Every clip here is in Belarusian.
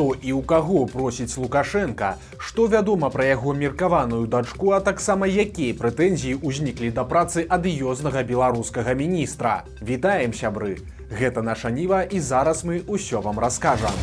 Што і ў каго просіць Лукашенка, што вядома пра яго меркаваную дачку, а таксама якія прэтэнзіі ўзніклі да працы адыёзнага беларускага міністра. Вітаем, сябры! Гэта наша Ніва, і зараз мы ўсё вам раскажам.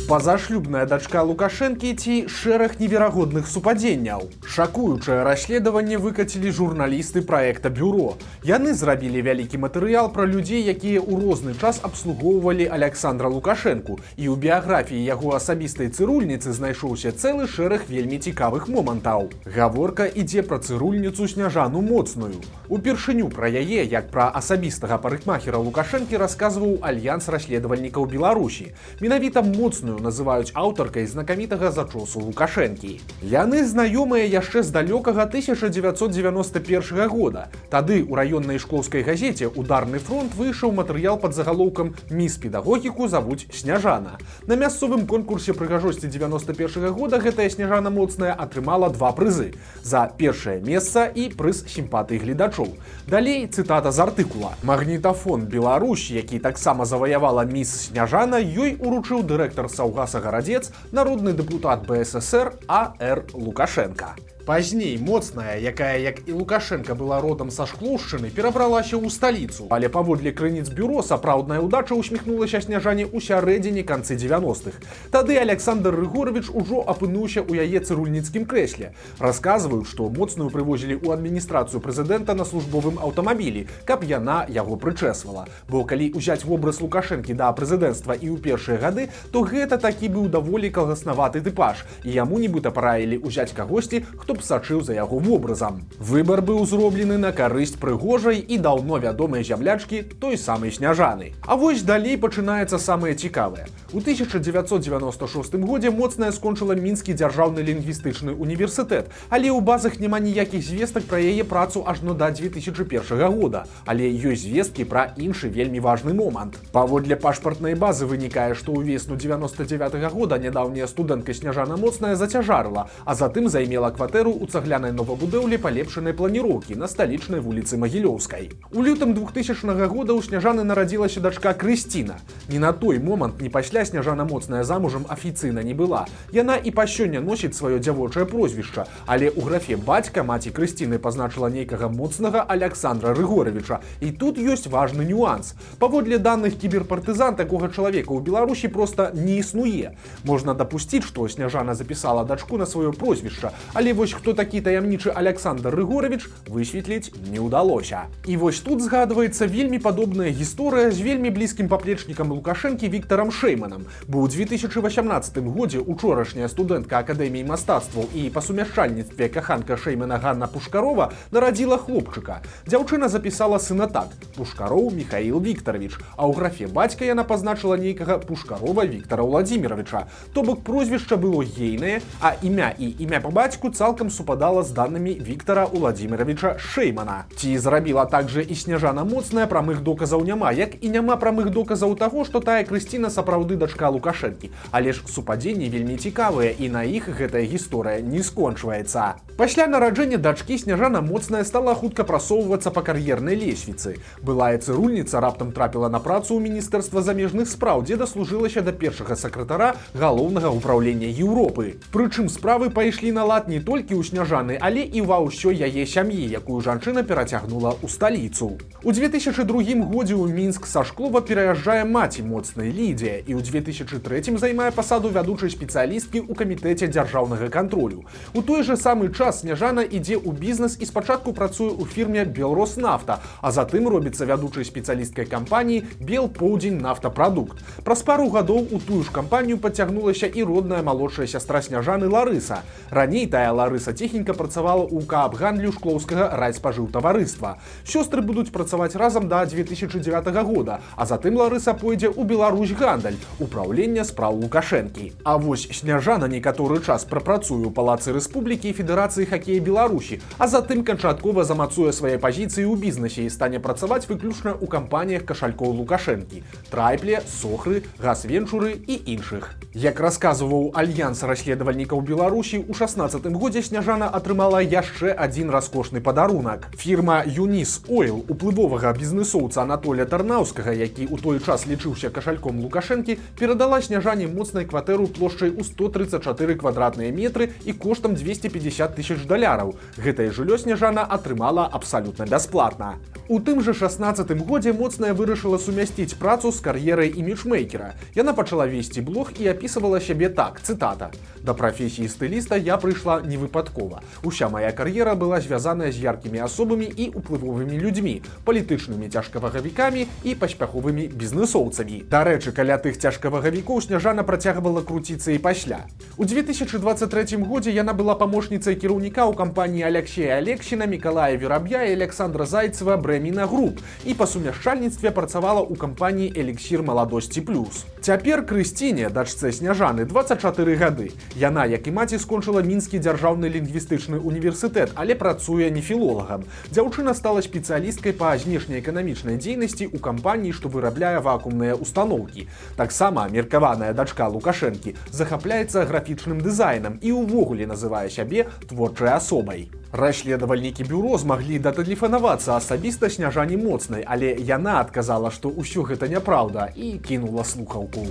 Пазашлюбная дачка Лукашэнкі ці шэраг неверагодных супадзенняў. Шакуючае расследаванне выкацілі журналісты праекта «Бюро». Яны зрабілі вялікі матэрыял пра людзей, якія ў розны час абслугоўвалі Аляксандра Лукашэнку, і ў біяграфіі яго асабістай цырульніцы знайшоўся цэлы шэраг вельмі цікавых момантаў. Гаворка ідзе пра цырульніцу Сняжану Моцную. Упершыню пра яе, як пра асабістага парыкмахера Лукашэнкі, расказваў Альянс расследавальнікаў Беларусі. Менавіта Моцную называюць аўтаркай знакамітага зачосу Лукашэнкі. Яны знаёмыя яшчэ з далёкага 1991 года. Тады ў раённай шклоўскай газеце «Ударны фронт» выйшаў матэрыял пад загалоўкам «Міс педагогіку завуць Сняжана». На мясцовым конкурсе прыгажосці 91 года гэтая Сняжана Моцная атрымала 2 прызы за першае месца і прыз сімпатый гледачоў. Далей цытата з артыкула. Магнітафон Беларусь, які таксама заваявала міс Сняжана, ёй уручыў дырэктар Саўгаса Гарадзец, народны дэпутат БССР А.Р. Лукашенка. Пазней Моцная, якая, як і Лукашенка, была родам са Шклоўшчыны, перабралася ў сталіцу. Але паводле крыніц бюро, сапраўдная ўдача усміхнулася Сняжане ў сярэдзіне канцы 90-х. Тады Аляксандр Рыгорович ужо апынуўся ў яе цырульніцкім крэсле. Расказваюць, што Моцную прывозілі ў адміністрацыю прэзідэнта на службовым аўтамабілі, каб яна яго прычэсвала. Бо калі ўзяць вобраз Лукашэнкі да прэзідэнцтва і ў першыя гады, то гэта такі быў даволі калгаснаваты тыпаж, і яму нібыта параілі ўзяць кагосьці, хто сачыў за яго вобразам. Выбар быў зроблены на карысць прыгожай і даўно вядомай зямлячкі той самай Сняжаны. А вось далей пачынаецца самае цікавае. У 1996 годзе Моцная скончыла Мінскі дзяржаўны лінгвістычны універсітэт, але ў базах няма ніякіх звестак пра яе працу ажно да 2001 года. Але ёсць звесткі пра іншы вельмі важны момант. Паводле пашпартнай базы вынікае, што ўвесну 99 года нядаўняя студэнтка Сняжана Моцная зацяжарыла, а затым займела кватэру у цаглянай новабудоўлі палепшанай планіроўкі на сталічнай вуліцы Магілёўскай. У лютым 2000 года ў Сняжаны нарадзілася дачка Крысціна. Ні на той момант, ні пасля Сняжана Моцная замужам афіцыйна не была. Яна і па сёння носіць сваё дзявочае прозвішча, але ў графе бацька маці Крысціны пазначыла нейкага Моцнага Аляксандра Рыгоровича. І тут ёсць важны нюанс. Паводле даных кіберпартызан, такога чалавека ў Беларусі проста не існуе. Можна дапусціць, што Сняжана запісала дачку на сваё прозвішча, але вось хто такі таямнічы Аляксандр Рыгорович, высветліць не ўдалося. І вось тут згадваецца вельмі падобная гісторыя з вельмі блізкім паплечнікам Лукашэнкі Віктарам Шэйманам. Бо ў 2018 годзе учорашняя студэнтка Акадэміі мастацтваў і па сумяшчальніцтве каханка Шэймана Ганна Пушкарова нарадзіла хлопчыка. Дзяўчына запісала сына так: Пушкароў Міхаіл Віктаравіч, а ў графе бацька яна пазначыла нейкага Пушкарова Віктара Ўладзіміравіча. То бок прозвішча было ейнае, а імя і імя па бацьку цалкам супадала з данымі Віктара Ўладзіміравіча Шэймана. Ці зрабіла так жа і Сняжана Моцная, прамых доказаў няма, як і няма прамых доказаў таго, што тая Крысціна сапраўды дачка Лукашэнкі. Але ж супадзенні вельмі цікавыя, і на іх гэтая гісторыя не скончваецца. Пасля нараджэння дачкі Сняжана Моцная стала хутка прасоўвацца па кар'ернай лесвіцы. Былая цырульніца раптам трапіла на працу ў Міністэрства замежных спраў, дзе даслужылася да першага сакратара галоўнага ўпраўлення Еўропы. Прычым справы пайшлі на лад не толькі ў Сняжаны, але і ва ўсёй яе сям'і, якую жанчына перацягнула ў сталіцу. У 2002 годзе ў Мінск са Шклова пераязджае маці Моцнай Лідзія і ў 2003 займае пасаду вядучай спецыялісткі ў камітэце дзяржаўнага кантролю. У той жа самы час Сняжана ідзе ў бізнес і спачатку працуе ў фірме «Белроснафта», а затым робіцца вядучай спецыялісткай кампаніі «Белпоўдзень нафтапрадукт». Праз пару гадоў у тую ж кампанію падцягнулася і родная малодшая сястра Сняжаны Ларыса. Раней тая Ларыса ціхенька працавала ў каабгандлю шклоўскага райспажыўтаварыства. Сёстры будуць працаваць разам да 2009 года, а затым Ларыса пойдзе ў Беларусьгандаль, упраўлення спраў Лукашэнкі. А вось Сняжана некаторы час прапрацуе ў Палацы Рэспублікі і Федэрацыі хакея Беларусі, а затым канчаткова замацуе свае пазіцыі ў бізнесе і стане працаваць выключна ў кампаніях кашалькоў Лукашэнкі – Трайпле, Сохры, Газвенчуры і іншых. Як расказваў Альянс расследавальнікаў Беларусі, у 16 годзе Сняжана атрымала яшчэ адзін раскошны падарунак. Фірма Юніс Ойл уплывовага бізнесоўца Анатолія Тарнаўскага, які ў той час лічыўся кашальком Лукашэнкі, перадала Сняжане моцнай кватэру плошчай у 134 квадратныя метры і коштам 250 000 даляраў. Гэтае жыллё Сняжана атрымала абсалютна бясплатна. У тым жа 16 годзе моцная вырашыла сумясціць працу з кар'ерай іміджмейкера. Яна пачала весці блог і апісвала сябе так, цытата: «Да прафесіі стыліста я прыйшла не выпадкова. Уся мая кар'ера была звязаная з яркімі асобамі і уплывовымі людзьмі, палітычнымі цяжкавагавікамі і паспяховымі бізнесоўцамі». Дарэчы, каля тых цяжкавагавікоў Сняжана працягвала круціцца і пасля. У 2023 годзе яна была памочніцай кіраўніка ў кампаніі Алексея Алексіна, Мікалая Вераб'я і Александра Зайцева Брэміна Груп і па сумяшчальніцтве працавала ў кампаніі «Эліксір маладосці плюс». Цяпер Крысціне, дачцэ Сняжаны, 24 гады. Яна, як і маці, скончыла Мінскі дзяржаўны лінгвістычны універсітэт, але працуе не філолагам. Дзяўчына стала спецыялісткай па знешнеэканамічнай дзейнасці ў кампаніі, што вырабляе вакуумныя установкі. Таксама меркаваная дачка Лукашэнкі захапляецца графічным дызайнам і ўвогуле называе сябе творчай асобай. Расследавальнікі бюро змаглі датэлефанавацца асабіста Сняжане Моцнай, але яна адказала, што ўсё гэта няпраўда і кінула слухаўку.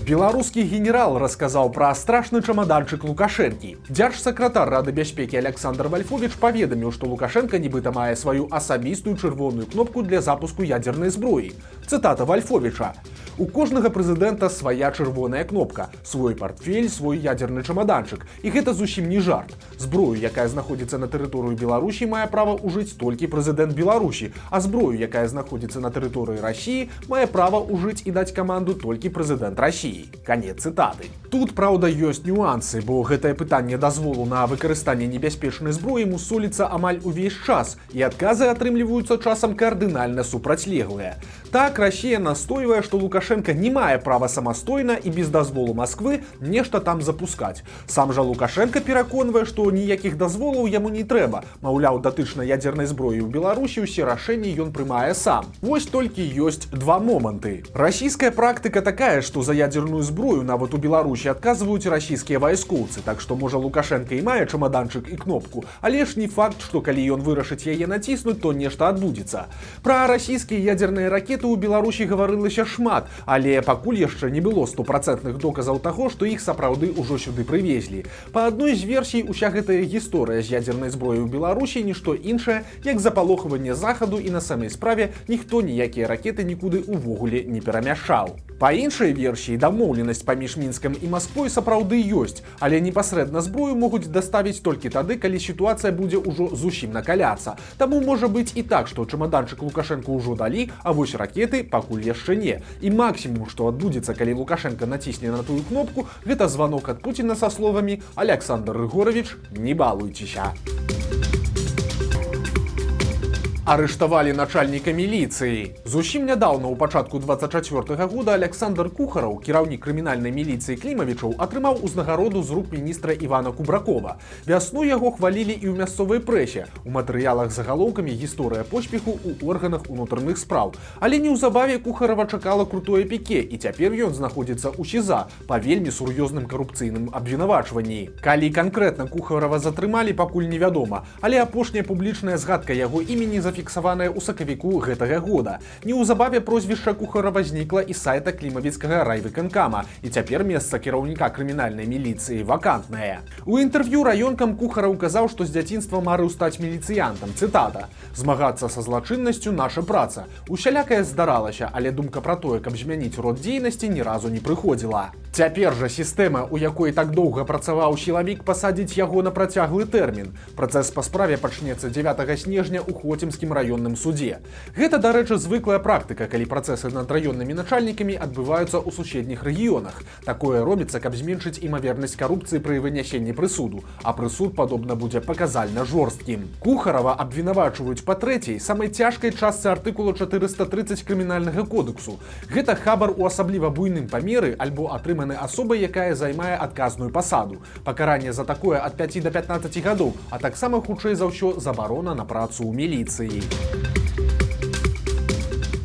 Беларускі генерал расказаў пра страшны чамаданчык Лукашэнкі. Дзяржсакратар Рады бяспекі Александр Вальфовіч паведаміў, што Лукашэнка нібыта мае сваю асабістую чырвоную кнопку для запуску ядзернай зброі. Цытата Вальфовіча: «У кожнага прэзідэнта свая чырвоная кнопка, свой партфель, свой ядзерны чамаданчык. І гэта зусім не жарт. Зброю, якая знаходзіцца на тэрыторыі Беларусі, мае права ўжыць толькі прэзідэнт Беларусі, а зброю, якая знаходзіцца на тэрыторыі Расіі, мае права ўжыць і даць каманду толькі прэзідэнт Расіі». Канец цытаты. Тут, праўда, ёсць нюансы, бо гэтае пытанне дазволу на выкарыстанне небяспечнай зброі мусоліцца амаль увесь час, і адказы атрымліваюцца часам кардынальна супрацьлеглыя. Так, Расія настойвае, што Лукашэнка не мае права самастойна і без дазволу Масквы нешта там запускаць. Сам жа Лукашэнка пераконвае, што ніякіх дазволаў яму не трэба. Маўляў, датычна ядзернай зброі ў Беларусі ўсе рашэнні ён прымае сам. Вось толькі ёсць два моманты. Расійская практыка такая, што за ядзерную зброю нават у Беларусі адказваюць расійскія вайскоўцы, так што, можа, Лукашэнка і мае чамаданчык і кнопку, але ж не факт, што калі ён вырашыць яе націснуць, то нешта адбудзецца. Пра расійскія ядзерныя ракеты ў Беларусі гаварылася шмат, але пакуль яшчэ не было 100% доказаў таго, што іх сапраўды ўжо сюды прывезлі. Па адной з версій, уся гэтая гісторыя з ядзернай зброяй у Беларусі нішто іншае, як запалохванне захаду, і на самай справе ніхто ніякія ракеты нікуды ўвогуле не перамяшчаў. Па іншай версіі, дамоўленасць паміж Мінскам і Масквой сапраўды ёсць, але непасрэдна зброю могуць даставіць толькі тады, калі сітуацыя будзе ўжо зусім накаляцца. Таму можа быць і так, што чамаданчык Лукашэнку ўжо далі, а вось ракеты пакуль яшчэ не. І максімум, што адбудзецца, калі Лукашэнка націсне на тую кнопку, гэта званок ад Пуціна са словамі: «Александр Рыгорович, не балуйцеся». Арыштавалі начальніка міліцыі. Зусім нядаўна, у пачатку 24-го года, Александр Кухараў, кіраўнік крымінальнай міліцыі Клімавічаў, атрымаў узнагароду з рук міністра Івана Кубракова. Вясну яго хвалілі і ў мясцовай прэсе. У матэрыялах з загалоўкамі гісторыя поспеху ў органах унутраных спраў. Але неўзабаве Кухарава чакала крутое піке, і цяпер ён знаходзіцца ў СІЗА па вельмі сур'ёзным карупцыйным абвінавачванні. Калі канкрэтна Кухарава затрымалі, пакуль невядома, але апошняя публічная згадка яго імені зафіксаваная ў сакавіку гэтага года. Неўзабаве прозвішча Кухарава знікла і сайта клімавіцкага райвыканкама, і цяпер месца кіраўніка крымінальнай міліцыі вакантнае. У інтэрв'ю раёнкам Кухараў казаў, што з дзяцінства марыў стаць міліцыянтам. Цытата: «Змагацца са злачыннасцю наша праца. Усялякае здаралася, але думка пра тое, каб змяніць род дзейнасці, ні разу не прыходзіла». Цяпер жа сістэма, у якой так доўга працаваў сілавік, пасадзіць яго на працяглы тэрмін. Працэс па справе пачнецца 9 снежня ў Хоцімскім раённым судзе. Гэта, дарэчы, звыклая практыка, калі працэсы над раённымі начальнікамі адбываюцца ў суседніх рэгіёнах. Такое робіцца, каб зменшыць імавернасць карупцыі пры вынясенні прысуду, а прысуд, падобна, будзе паказальна жорсткім. Кухарава абвінавачваюць па трэцяй, самай цяжкай частцы артыкула 430 крымінальнага кодексу. Гэта хабар у асабліва буйным памеры альбо атрыманы асобай, якая займае адказную пасаду. Пакаранне за такое ад 5 до 15 гадоў, а таксама хутчэй за ўсё забарона на працу ў міліцыі.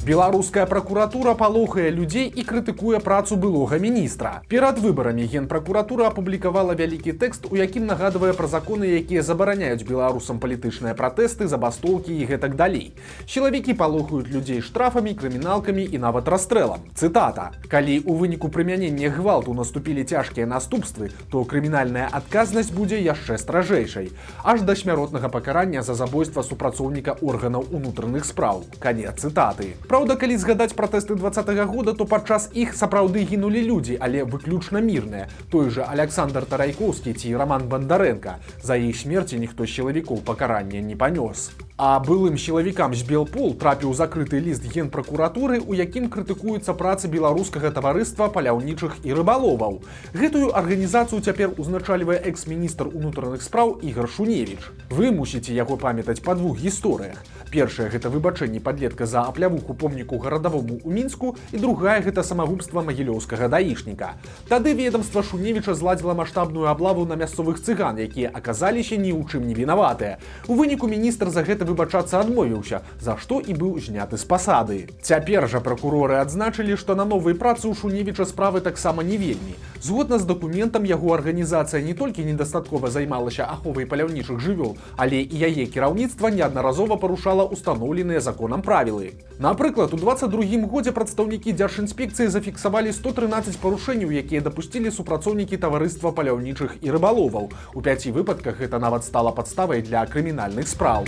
Беларуская прокуратура палохае людзей і крытыкуе працу былога міністра. Перад выбарамі генпракуратура апублікавала вялікі тэкст, у якім нагадвае пра законы, якія забараняюць беларусам палітычныя пратэсты, забастоўкі і гэтак далей. Сілавікі палохаюць людзей штрафамі, крыміналкамі і нават расстрэлам. Цытата: «Калі ў выніку прымянення гвалту наступілі цяжкія наступствы, то крымінальная адказнасць будзе яшчэ стражэйшай, аж да смяротнага пакарання за забойства супрацоўніка органаў унутраных спраў». Канец цытаты. Праўда, калі згадаць пратэсты 20-го года, то падчас іх сапраўды гінулі людзі, але выключна мірныя. Той жа Александр Тарайкоўскі ці Роман Бандаренко. За іх смерці ніхто з сілавікоў пакарання не панёс. А былым сілавікам з Белпол трапіў закрыты ліст генпракуратуры, у якім крытыкуецца праца беларускага таварыства паляўнічых і рыбаловаў. Гэтую арганізацыю цяпер узначальвае экс-міністр унутраных спраў Ігор Шуневіч. Вы мусіце яго памятаць па двух гісторыях. Першая — гэта выбачэнне падлетка за аплявуху помніку гарадавому ў Мінску, і другая — гэта самагубства магілёўскага даішніка. Тады ведамства Шуневіча зладзіла маштабную аблаву на мясцовых цыган, якія аказаліся ні ў чым не вінаватыя. У выніку міністр за гэта выбачацца адмовіўся, за што і быў зняты з пасады. Цяпер жа пракуроры адзначылі, што на новай працы ў Шуневіча справы таксама не вельмі. Згодна з дакументам, яго арганізацыя не толькі недастаткова займалася аховай паляўнічых жывёл, але і яе кіраўніцтва неаднаразова парушала устаноўленыя законам правілы. Напрыклад, у 22-м годзе прадстаўнікі Дзяржынспекцыі зафіксавалі 113 парушэнняў, якія дапусцілі супрацоўнікі таварыства паляўнічых і рыбаловаў. У 5 выпадках гэта нават стала падставай для крымінальных спраў.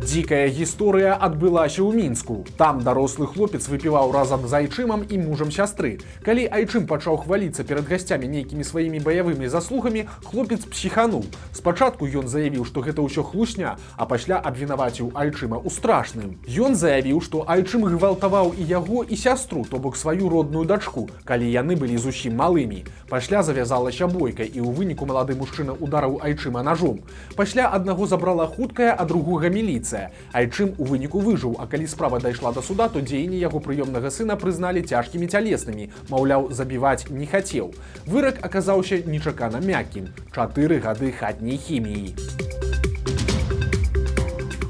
Дзікая гісторыя адбылася ў Мінску. Там дарослы хлопец выпіваў разам з айчымам і мужам сястры. Калі айчым пачаў хваліцца перад гасцямі нейкімі сваімі баявымі заслугамі, хлопец псіхануў. Спачатку ён заявіў, што гэта ўсё хлусня, а пасля абвінаваціў айчыма ў страшным. Ён заявіў, што айчым гвалтаваў і яго, і сястру, то бок сваю родную дачку, калі яны былі зусім малымі. Пасля завязалася бойка, і ў выніку малады мужчына ударыў айчыма нажом. Пасля аднаго забрала хуткая, а другога міліцыя. Айчым у выніку выжыў, а калі справа дайшла да суда, то дзеянні яго прыёмнага сына прызналі цяжкімі цялеснымі, маўляў, забіваць не хацеў. Вырак аказаўся нечакана мяккім — 4 гады хатняй хіміі.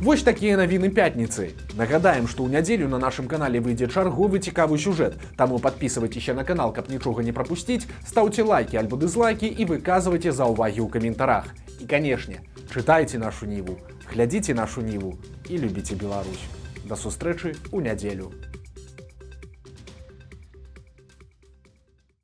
Вось такія навіны пятніцы. Нагадаем, што ў нядзелю на нашым канале выйдзе чарговы цікавы сюжэт, таму падпісывайцеся на канал, каб нічога не прапусціць, стаўце лайкі альбо дызлайкі і выказвайце заўвагі ў каментарах. І, канешне, чытайце нашу Ніву, глядзіце нашу Ніву і любіце Беларусь. Да сустрэчы ў нядзелю.